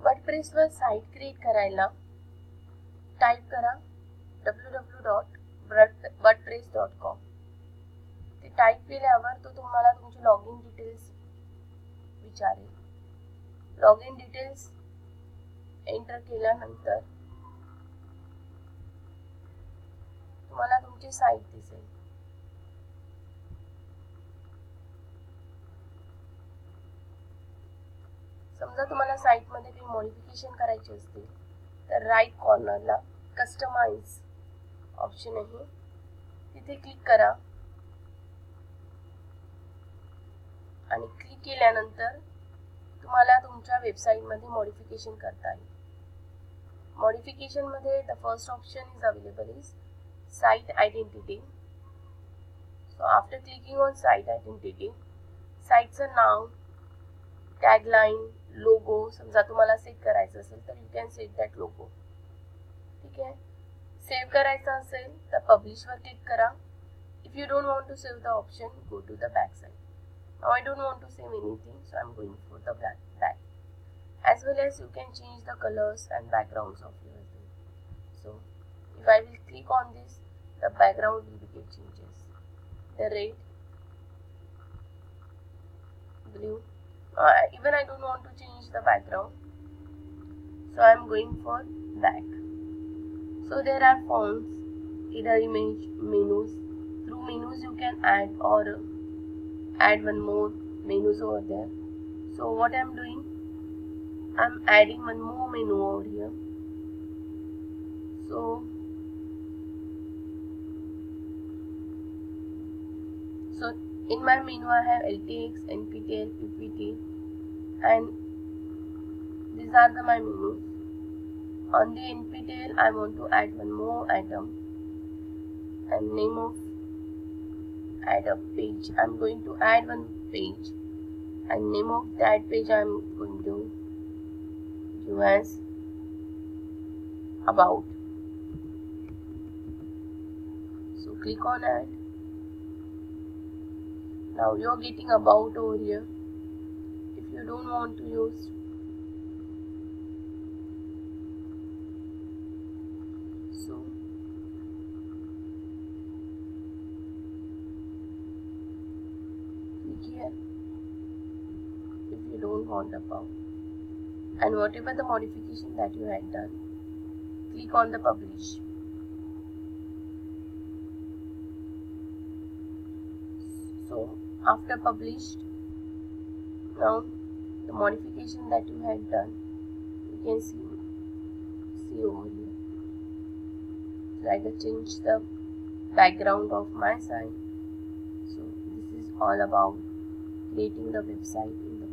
वर्डप्रेसवर site create करायला type करा www.wordpress.com. ते टाईप केल्यावर तो तुम्हाला तुमची लॉग इन डिटेल्स विचारेल. लॉग इन डिटेल्स एंटर केल्यानंतर तुम्हाला तुमची साईट दिसेल. समजा तुम्हाला साईटमध्ये काही मॉडिफिकेशन करायचे असतील तर राईट कॉर्नरला कस्टमाइज ऑप्शन आहे, तिथे क्लिक करा आणि क्लिक केल्यानंतर तुम्हाला तुमच्या वेबसाईटमध्ये मॉडिफिकेशन करता येईल. मॉडिफिकेशनमध्ये the first option is available is site identity. So after clicking on site identity, साईटचं नाव, टॅगलाईन, लोगो समजा तुम्हाला सेट करायचं असेल तर you can set that logo. ठीक आहे. सेव्ह करायचं असेल तर पब्लिशवर क्लिक करा. If you don't want to save the option, go to the back side. Now I don't want to save anything, so I'm going for the back. As well as you can change the colors and backgrounds of your thing. So if I will click on this, the background will get changes. The red, blue. Even I don't want to change the background, so I'm going for back. So there are fonts, header image, menus. Through menus you can add or add one more menus over there. So what I'm doing, I'm adding one more menu over here. So in my menu I have LTX, NPTEL, PPT, and these are my menus. On the NPTEL I want to add one more item and name of add a page. I'm going to add one page and name of that page I'm going to give as about. So click on add. Now you're getting about over here. If you don't want to use, so here if you don't want about, and whatever the modification that you had done, click on the publish. So after published, now the modification that you had done, you can see over here. So I can change the background of my site. So this is all about creating the website in the